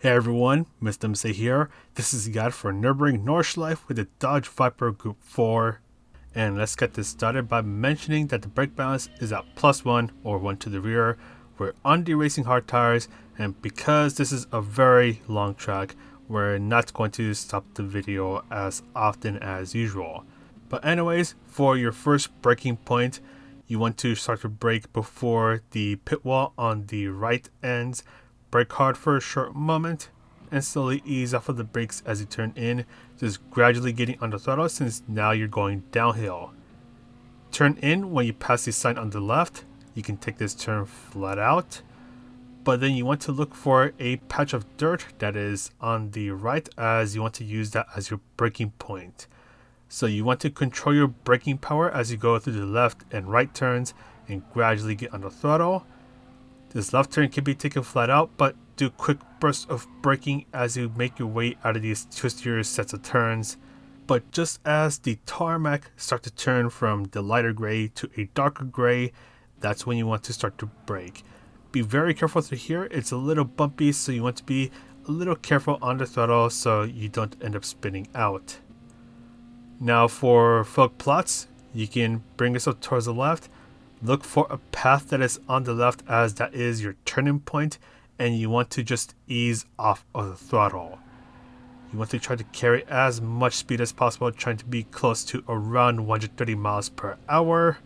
Hey everyone, Mr. MC here. This is the guide for Nurburgring Nordschleife with the Dodge Viper Group 4. And let's get this started by mentioning that the brake balance is at +1 or 1 to the rear. We're on the racing hard tires, and because this is a very long track, we're not going to stop the video as often as usual. But anyways, for your first braking point, you want to start to brake before the pit wall on the right ends. Brake hard for a short moment and slowly ease off of the brakes as you turn in, just gradually getting on the throttle since now you're going downhill. Turn in when you pass the sign on the left. You can take this turn flat out, but then you want to look for a patch of dirt that is on the right as you want to use that as your braking point. So you want to control your braking power as you go through the left and right turns and gradually get on the throttle. This left turn can be taken flat out, but do quick bursts of braking as you make your way out of these twistier sets of turns. But just as the tarmac starts to turn from the lighter gray to a darker gray, that's when you want to start to brake. Be very careful through here. It's a little bumpy, so you want to be a little careful on the throttle so you don't end up spinning out. Now for fog plots, you can bring yourself towards the left. Look for a path that is on the left as that is your turning point, and you want to just ease off of the throttle. You want to try to carry as much speed as possible, trying to be close to around 130 miles per hour.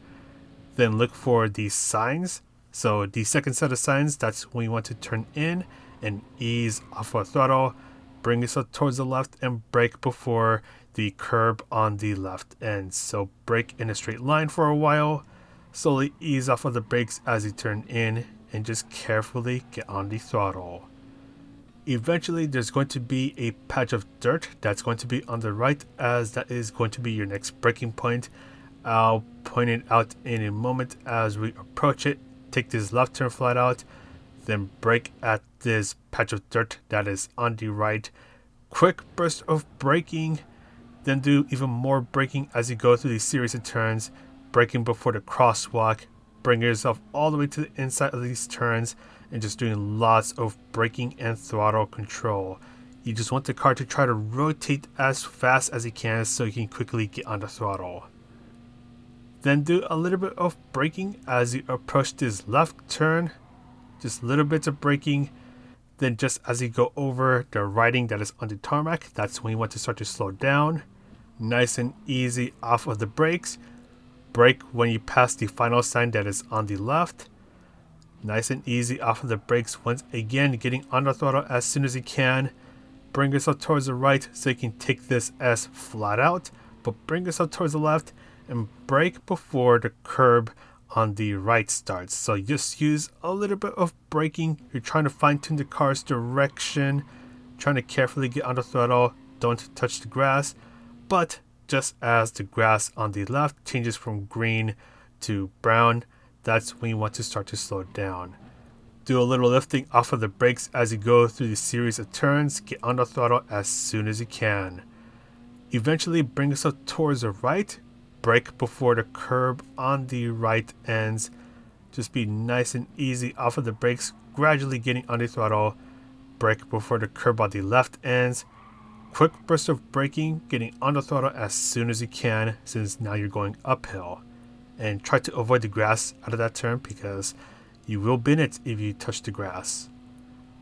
Then look for the signs. So the second set of signs, that's when you want to turn in and ease off of the throttle. Bring yourself towards the left and brake before the curb on the left end. So brake in a straight line for a while. Slowly ease off of the brakes as you turn in and just carefully get on the throttle. Eventually there's going to be a patch of dirt that's going to be on the right as that is going to be your next braking point. I'll point it out in a moment as we approach it. Take this left turn flat out, then brake at this patch of dirt that is on the right. Quick burst of braking, then do even more braking as you go through these series of turns. Braking before the crosswalk, bring yourself all the way to the inside of these turns and just doing lots of braking and throttle control. You just want the car to try to rotate as fast as it can so you can quickly get on the throttle. Then do a little bit of braking as you approach this left turn, just little bits of braking. Then just as you go over the writing that is on the tarmac, that's when you want to start to slow down. Nice and easy off of the brakes. Brake when you pass the final sign that is on the left. Nice and easy off of the brakes, once again getting on the throttle as soon as you can. Bring yourself towards the right so you can take this S flat out, but bring yourself towards the left and brake before the curb on the right starts. So just use a little bit of braking. You're trying to fine tune the car's direction, trying to carefully get on the throttle, don't touch the grass, but just as the grass on the left changes from green to brown, that's when you want to start to slow down. Do a little lifting off of the brakes as you go through the series of turns. Get on the throttle as soon as you can. Eventually bring yourself towards the right. Brake before the curb on the right ends. Just be nice and easy off of the brakes, gradually getting on the throttle. Brake before the curb on the left ends. Quick burst of braking, getting on the throttle as soon as you can since now you're going uphill. And try to avoid the grass out of that turn because you will bin it if you touch the grass.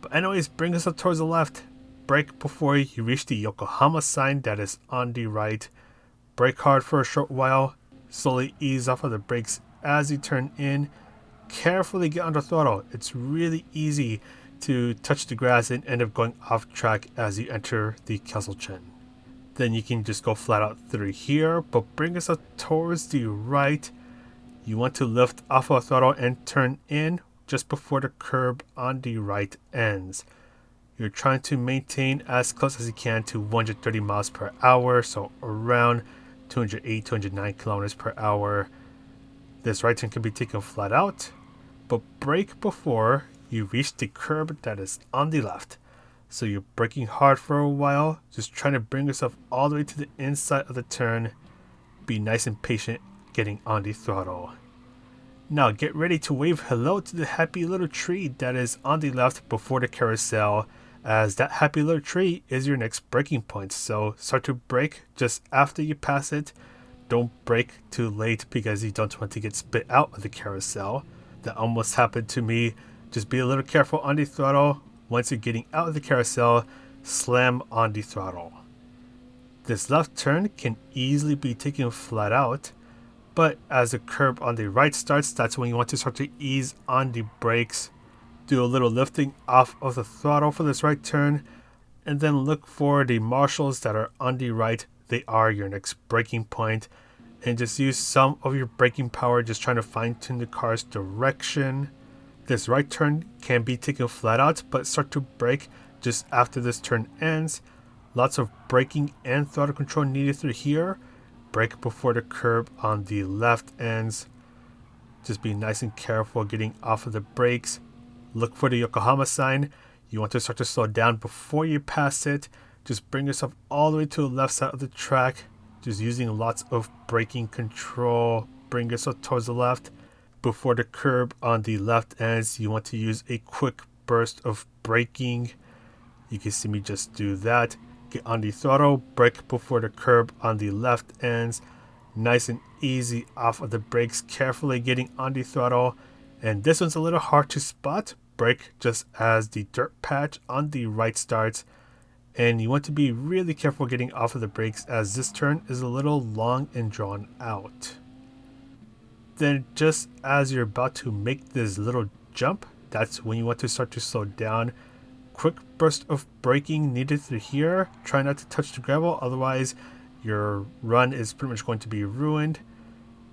But anyways, bring yourself towards the left. Brake before you reach the Yokohama sign that is on the right. Brake hard for a short while. Slowly ease off of the brakes as you turn in. Carefully get on the throttle. It's really easy to touch the grass and end up going off track as you enter the Kesselchen. Then you can just go flat out through here, but bring yourself towards the right. You want to lift off of the throttle and turn in just before the curb on the right ends. You're trying to maintain as close as you can to 130 miles per hour, so around 208, 209 kilometers per hour. This right turn can be taken flat out, but brake before you reach the curb that is on the left. So you're braking hard for a while, just trying to bring yourself all the way to the inside of the turn. Be nice and patient getting on the throttle. Now get ready to wave hello to the happy little tree that is on the left before the carousel as that happy little tree is your next braking point. So start to brake just after you pass it. Don't brake too late because you don't want to get spit out of the carousel. That almost happened to me. Just be a little careful on the throttle. Once you're getting out of the carousel, slam on the throttle. This left turn can easily be taken flat out, but as the curb on the right starts, that's when you want to start to ease on the brakes. Do a little lifting off of the throttle for this right turn, and then look for the marshals that are on the right. They are your next braking point, and just use some of your braking power just trying to fine tune the car's direction. This right turn can be taken flat out, but start to brake just after this turn ends. Lots of braking and throttle control needed through here. Brake before the curb on the left ends. Just be nice and careful getting off of the brakes. Look for the Yokohama sign. You want to start to slow down before you pass it. Just bring yourself all the way to the left side of the track. Just using lots of braking control. Bring yourself towards the left. Before the curb on the left ends, you want to use a quick burst of braking. You can see me just do that. Get on the throttle, brake before the curb on the left ends. Nice and easy off of the brakes, carefully getting on the throttle. And this one's a little hard to spot. Brake just as the dirt patch on the right starts. And you want to be really careful getting off of the brakes as this turn is a little long and drawn out. Then just as you're about to make this little jump, that's when you want to start to slow down. Quick burst of braking needed through here. Try not to touch the gravel, otherwise your run is pretty much going to be ruined.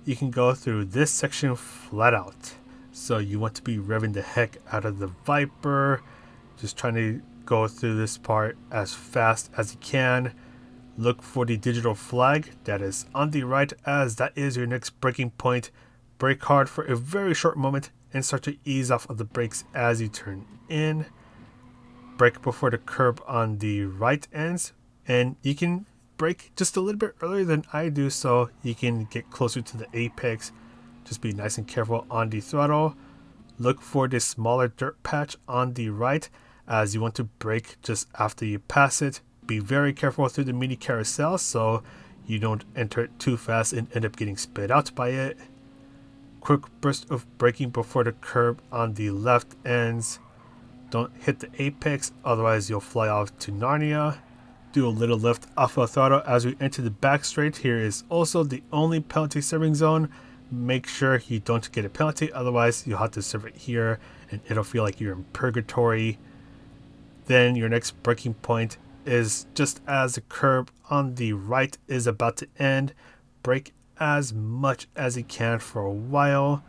You can go through this section flat out. So you want to be revving the heck out of the Viper. Just trying to go through this part as fast as you can. Look for the digital flag that is on the right, as that is your next braking point. Brake hard for a very short moment and start to ease off of the brakes as you turn in. Brake before the curb on the right ends, and you can brake just a little bit earlier than I do so you can get closer to the apex. Just be nice and careful on the throttle. Look for this smaller dirt patch on the right as you want to brake just after you pass it. Be very careful through the mini carousel so you don't enter it too fast and end up getting spit out by it. Quick burst of braking before the curb on the left ends. Don't hit the apex, otherwise you'll fly off to Narnia. Do a little lift off of the throttle as we enter the back straight. Here is also the only penalty serving zone. Make sure you don't get a penalty, otherwise you'll have to serve it here and it'll feel like you're in purgatory. Then your next braking point is just as the curb on the right is about to end. Brake as much as you can for a while.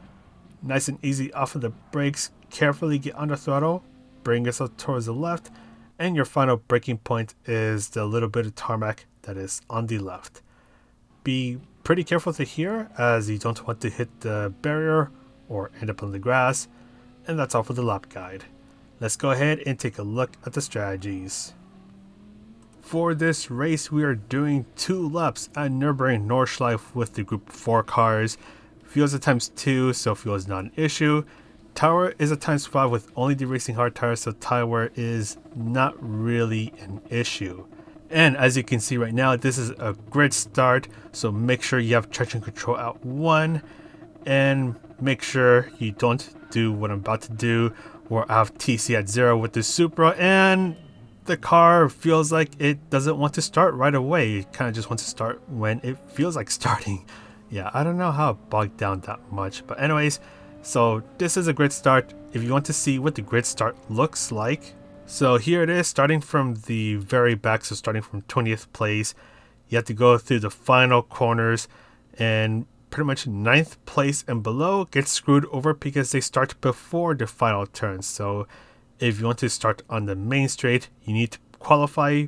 Nice and easy off of the brakes. Carefully get on the throttle. Bring yourself towards the left. And your final braking point is the little bit of tarmac that is on the left. Be pretty careful to here as you don't want to hit the barrier or end up on the grass. And that's all for the lap guide. Let's go ahead and take a look at the strategies. For this race, we are doing 2 laps at Nurburgring Nordschleife with the group 4 cars. Fuel's a ×2, so fuel is not an issue. Tire is a ×5 with only the racing hard tires, so tire wear is not really an issue. And as you can see right now, this is a grid start, so make sure you have traction control at 1, and make sure you don't do what I'm about to do, where I have TC at 0 with the Supra, and the car feels like it doesn't want to start right away. It kind of just wants to start when it feels like starting. Yeah, I don't know how it bogged down that much, but anyways, so this is a grid start. If you want to see what the grid start looks like, so here it is, starting from the very back, so starting from 20th place, you have to go through the final corners, and pretty much 9th place and below gets screwed over because they start before the final turn. So if you want to start on the main straight, you need to qualify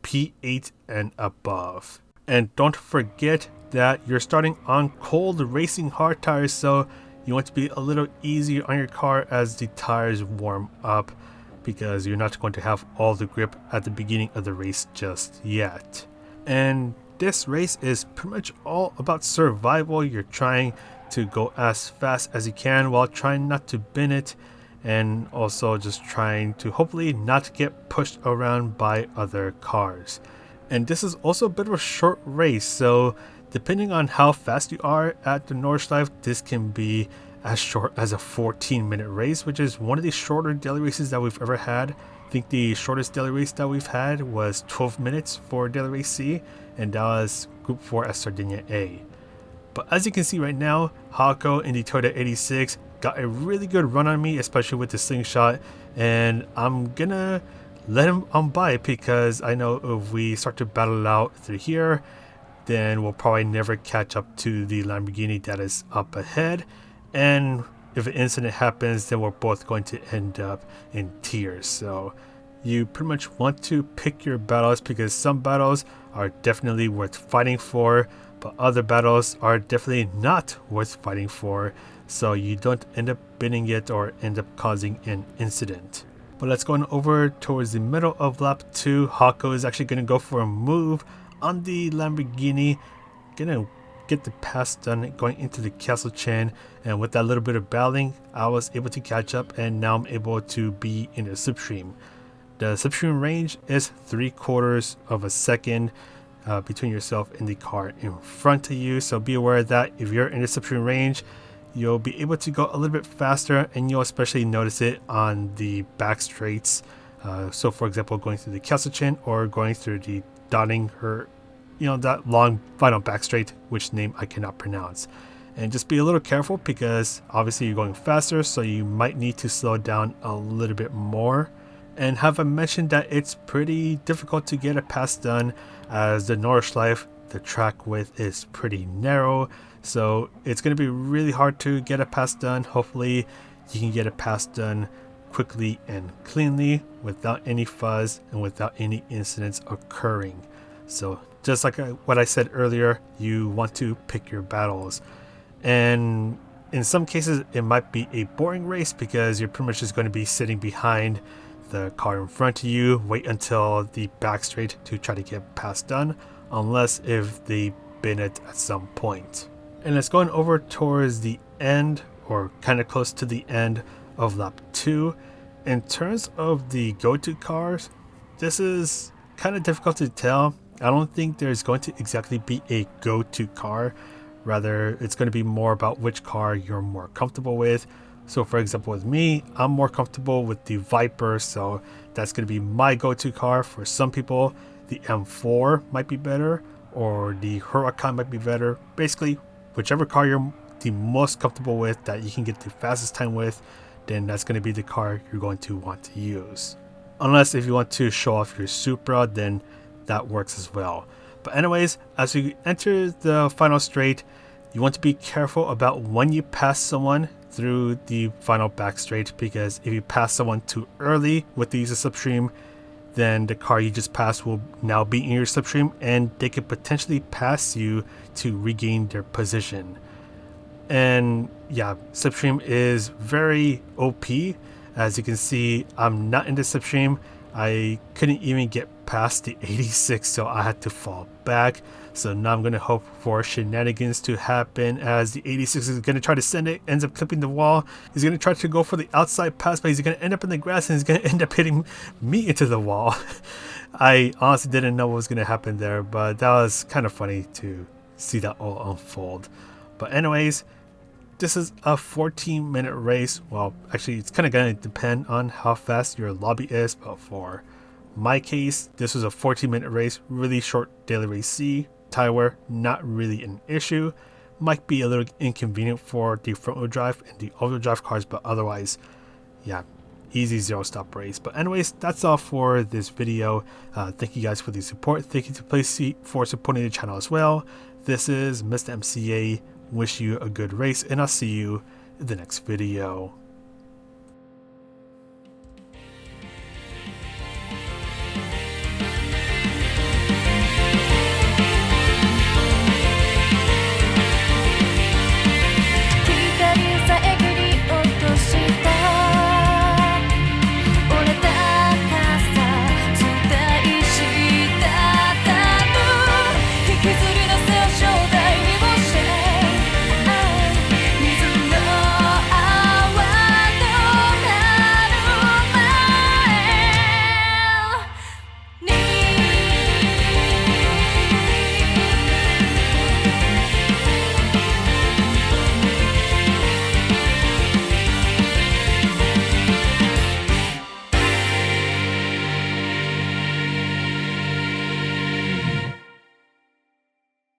P8 and above. And don't forget that you're starting on cold racing hard tires, so you want to be a little easier on your car as the tires warm up, because you're not going to have all the grip at the beginning of the race just yet. And this race is pretty much all about survival. You're trying to go as fast as you can while trying not to bin it, and also just trying to hopefully not get pushed around by other cars. And this is also a bit of a short race, so depending on how fast you are at the Nordschleife, this can be as short as a 14-minute race, which is one of the shorter daily races that we've ever had. I think the shortest daily race that we've had was 12 minutes for daily race C, and that was Group 4 at Sardinia A. But as you can see right now, Hako in the Toyota 86 got a really good run on me, especially with the slingshot, and I'm gonna let him on by because I know if we start to battle it out through here, then we'll probably never catch up to the Lamborghini that is up ahead, and if an incident happens, then we're both going to end up in tears. So you pretty much want to pick your battles, because some battles are definitely worth fighting for, but other battles are definitely not worth fighting for, so you don't end up winning it or end up causing an incident. But let's go on over towards the middle of lap 2. Hako is actually going to go for a move on the Lamborghini, gonna get the pass done going into the castle chain, and with that little bit of battling, I was able to catch up, and now I'm able to be in a slipstream. The slipstream range is 3/4 of a second between yourself and the car in front of you, so be aware that if you're in the slipstream range, you'll be able to go a little bit faster, and you'll especially notice it on the back straights. So for example, going through the castle chain or going through the Donning her, that long final back straight, which name I cannot pronounce. And just be a little careful, because obviously you're going faster, so you might need to slow down a little bit more. And have I mentioned that it's pretty difficult to get a pass done, as the Nordschleife, the track width is pretty narrow, so it's going to be really hard to get a pass done. Hopefully you can get a pass done quickly and cleanly without any fuzz and without any incidents occurring. So just like what I said earlier, you want to pick your battles, and in some cases it might be a boring race, because you're pretty much just going to be sitting behind the car in front of you, wait until the back straight to try to get pass done, unless if they bin it at some point. And it's going over towards the end, or kind of close to the end of lap 2. In terms of the go-to cars, this is kind of difficult to tell. I don't think there's going to exactly be a go-to car. Rather, it's going to be more about which car you're more comfortable with. So for example, with me, I'm more comfortable with the Viper, so that's going to be my go-to car. For some people, the M4 might be better, or the Huracan might be better. Basically, whichever car you're the most comfortable with, that you can get the fastest time with, then that's going to be the car you're going to want to use. Unless if you want to show off your Supra, then that works as well. But anyways, as you enter the final straight, you want to be careful about when you pass someone through the final back straight, because if you pass someone too early with the use of slipstream, then the car you just passed will now be in your slipstream, and they could potentially pass you to regain their position. And yeah, slipstream is very OP. As you can see, I'm not in the slipstream. I couldn't even get past the 86, so I had to fall back. So now I'm going to hope for shenanigans to happen, as the 86 is going to try to send it, ends up clipping the wall. He's going to try to go for the outside pass, but he's going to end up in the grass, and he's going to end up hitting me into the wall. I honestly didn't know what was going to happen there, but that was kind of funny to see that all unfold. But anyways, this is a 14-minute race. Well, actually, it's kind of going to depend on how fast your lobby is, but for my case, this was a 14-minute race, really short daily race C. Tire wear, not really an issue. Might be a little inconvenient for the front wheel drive and the all wheel drive cars, but otherwise, yeah, easy 0-stop race. But anyways, that's all for this video. Thank you guys for the support. Thank you to Playseat for supporting the channel as well. This is Mr. MCA. Wish you a good race, and I'll see you in the next video.